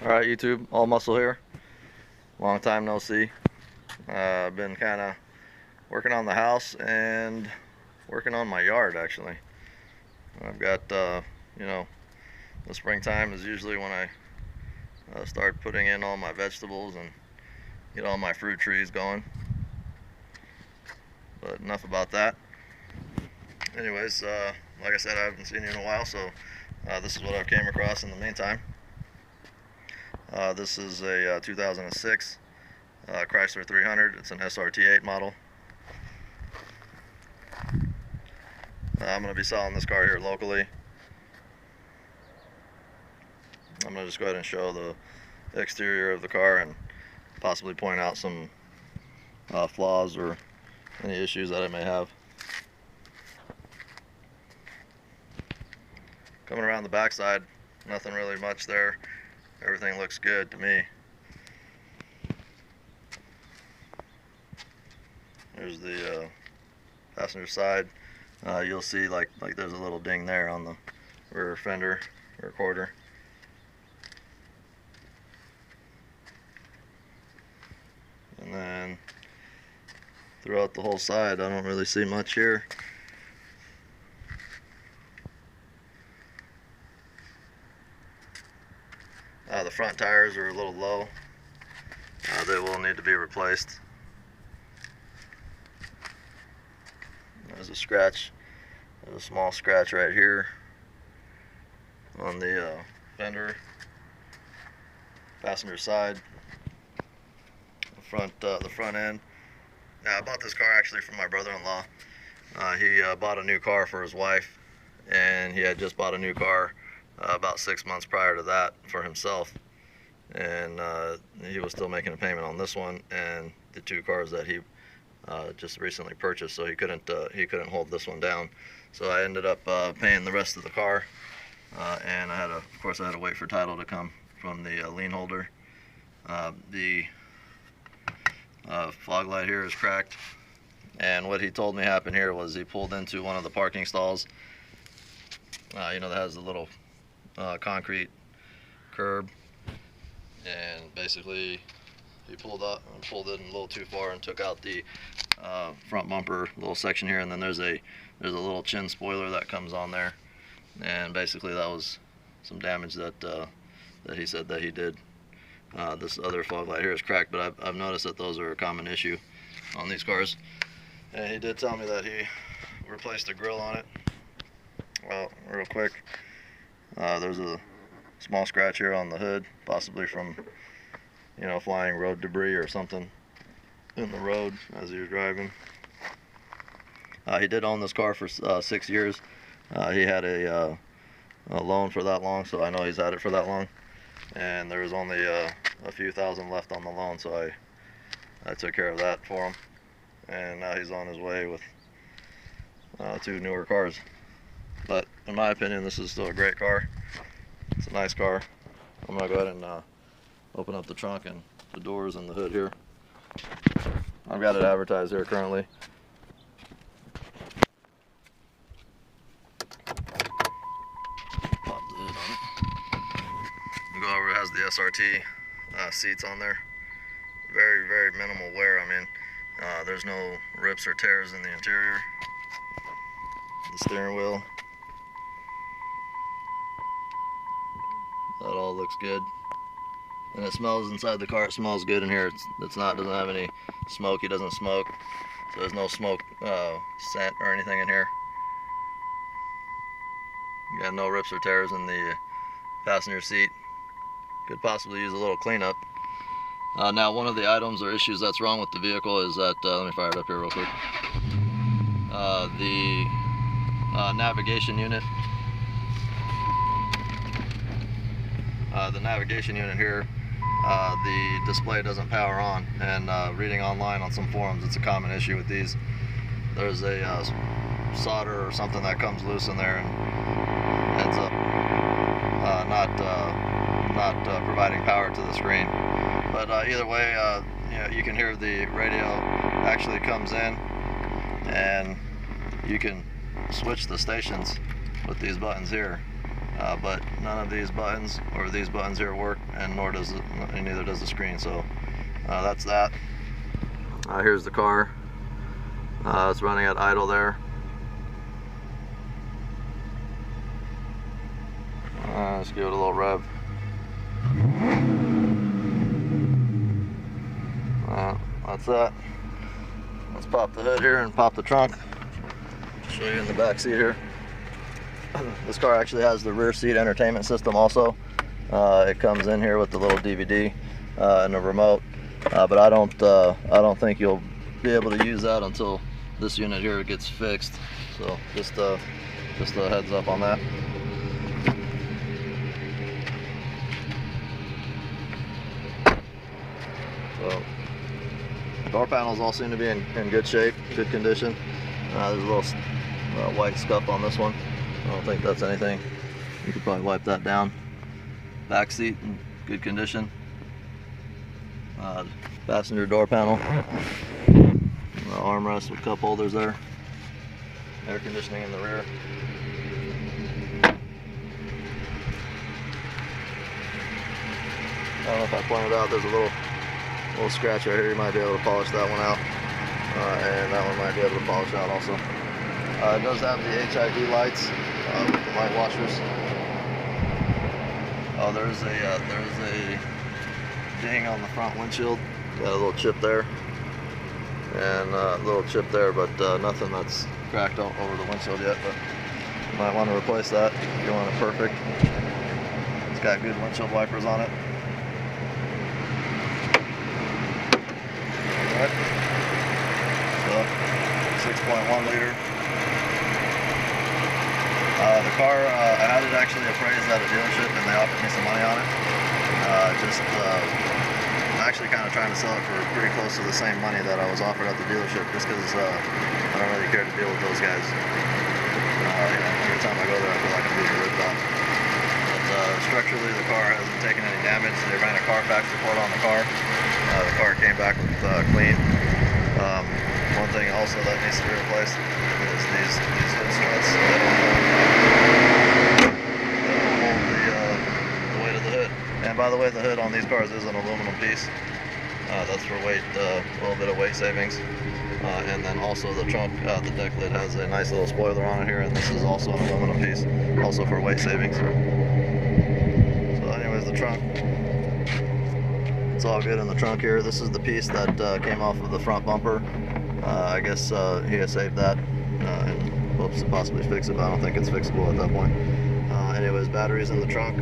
Alright YouTube, All Muscle here. Long time no see. I've been kind of working on the house and working on my yard actually. I've got, you know, the springtime is usually when I start putting in all my vegetables and get all my fruit trees going. But enough about that. Anyways, like I said, I haven't seen you in a while, so this is what I came across in the meantime. This is a 2006 Chrysler 300. It's an SRT8 model. I'm going to be selling this car here locally. I'm going to just go ahead and show the exterior of the car and possibly point out some flaws or any issues that I may have. Coming around the backside, nothing really much there. Everything looks good to me. There's the passenger side. You'll see like there's a little ding there on the rear fender or quarter. And then throughout the whole side, I don't really see much here. The front tires are a little low. They will need to be replaced. There's a scratch. There's a small scratch right here on the fender, passenger side, the front end. Now, I bought this car actually from my brother-in-law. He bought a new car for his wife, and he had just bought a new car about 6 months prior to that for himself, and he was still making a payment on this one and the two cars that he just recently purchased, so he couldn't hold this one down. So I ended up paying the rest of the car, and of course I had to wait for title to come from the lien holder. The fog light here is cracked, and what he told me happened here was he pulled into one of the parking stalls, you know, that has the little concrete curb, and basically he pulled it in a little too far and took out the front bumper little section here, and then there's a little chin spoiler that comes on there, and basically that was some damage that he said that he did. This other fog light here is cracked, but I've noticed that those are a common issue on these cars, and he did tell me that he replaced the grill on it. Well, real quick, there's a small scratch here on the hood, possibly from, you know, flying road debris or something in the road as he was driving. He did own this car for 6 years. He had a loan for that long, so I know he's had it for that long, and there was only a few thousand left on the loan, so I took care of that for him, and now he's on his way with 2 newer cars. But in my opinion, this is still a great car. It's a nice car. I'm gonna go ahead and open up the trunk and the doors and the hood here. I've got it advertised here currently. Pop the hood on it. We go over, it has the SRT seats on there. Very, very minimal wear. I mean, there's no rips or tears in the interior. The steering wheel. That all looks good. And it smells inside the car. It smells good in here. Doesn't have any smoke. He doesn't smoke, so there's no smoke scent or anything in here. You got no rips or tears in the passenger seat. Could possibly use a little cleanup. Now, one of the items or issues that's wrong with the vehicle is that let me fire it up here real quick. The navigation unit. The navigation unit here, the display doesn't power on, and reading online on some forums, it's a common issue with these. There's a solder or something that comes loose in there and ends up not providing power to the screen. But either way, you know, you can hear the radio actually comes in, and you can switch the stations with these buttons here. but none of these buttons or these buttons here work, and neither does the screen. So that's that. Here's the car. It's running at idle there. Let's give it a little rev. That's that. Let's pop the hood here and pop the trunk. Show you in the back seat here. This car actually has the rear seat entertainment system also. It comes in here with the little DVD and a remote, but I don't think you'll be able to use that until this unit here gets fixed. So just a heads up on that. So door panels all seem to be in good shape, good condition. There's a little white scuff on this one. I don't think that's anything. You could probably wipe that down. Back seat in good condition. Passenger door panel. Armrest with cup holders there. Air conditioning in the rear. I don't know if I pointed out, there's a little scratch right here. You might be able to polish that one out, and that one might be able to polish out also. It does have the HID lights with the light washers. Oh, there's a ding on the front windshield. Got a little chip there, and a little chip there, but nothing that's cracked over the windshield yet. But you might want to replace that if you want it perfect. It's got good windshield wipers on it. So 6.1 liter. The car, I had it actually appraised at a dealership, and they offered me some money on it. I'm actually kind of trying to sell it for pretty close to the same money that I was offered at the dealership, just because I don't really care to deal with those guys. Every time I go there, I feel like I'm being ripped off. But structurally, the car hasn't taken any damage. They ran a Carfax report on the car. The car came back clean. One thing also that needs to be replaced is these hood struts. They don't hold the weight of the hood. And by the way, the hood on these cars is an aluminum piece. That's for weight, a little bit of weight savings. And then also the trunk, the deck lid has a nice little spoiler on it here, and this is also an aluminum piece, also for weight savings. So anyways, the trunk. It's all good in the trunk here. This is the piece that came off of the front bumper. I guess he has saved that and hopes to possibly fix it, but I don't think it's fixable at that point. Anyways, batteries in the trunk.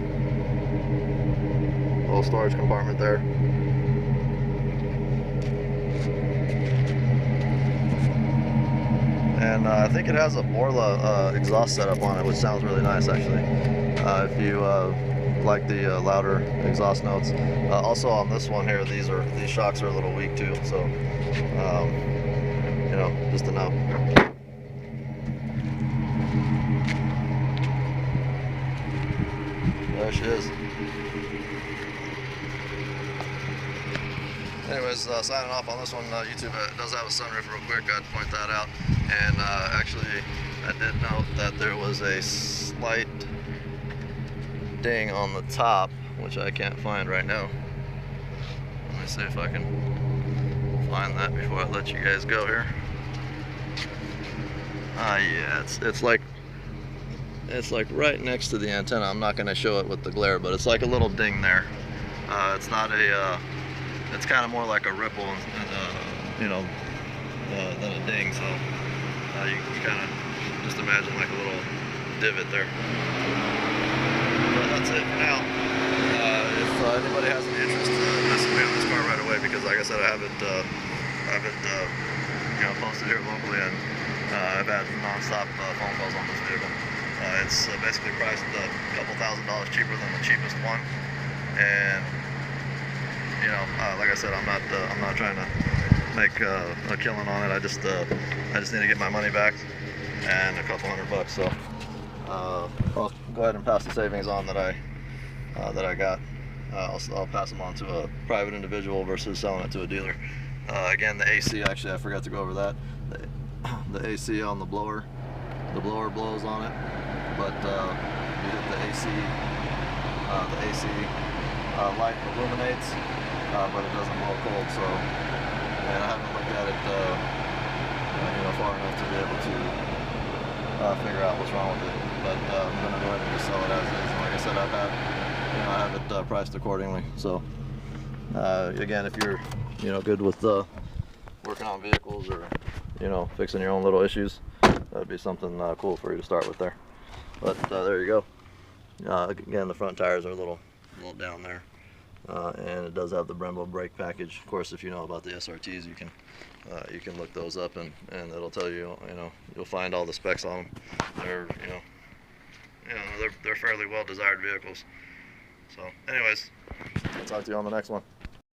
Little storage compartment there. And I think it has a Borla exhaust setup on it, which sounds really nice actually. If you like the louder exhaust notes. Also on this one here, these shocks are a little weak too, so you know, just a note. There she is. Anyways, signing off on this one. YouTube does have a sunroof real quick. I'd point that out. And actually, I did note that there was a slight ding on the top, which I can't find right now. Let me see if I can find that before I let you guys go here. Yeah, it's like right next to the antenna. I'm not going to show it with the glare, but it's like a little ding there. It's not a it's kind of more like a ripple, you know, than a ding. So you kind of just imagine like a little divot there. But that's it for now. If anybody has any interest, message me on this car right away, because like I said, I have it you know, posted here locally, and I've had non-stop phone calls on this vehicle. It's basically priced a couple $1,000s cheaper than the cheapest one, and you know, like I said, I'm not trying to make a killing on it. I just need to get my money back and a couple $100. So I'll go ahead and pass the savings on that I got. I'll pass them on to a private individual versus selling it to a dealer. Again, the AC, actually I forgot to go over that. The AC on the blower blows on it, but you hit the AC light illuminates, but it doesn't blow cold. So, and I haven't looked at it far enough to be able to figure out what's wrong with it. But I'm gonna go ahead and just sell it as is. And like I said, I have it priced accordingly. So again, if you're good with working on vehicles or fixing your own little issues, that'd be something cool for you to start with there. But there you go. Again, the front tires are a little down there, and it does have the Brembo brake package. Of course, if you know about the SRTs, you can look those up, and it'll tell you, you'll find all the specs on them. They're fairly well desired vehicles. So anyways, I'll talk to you on the next one.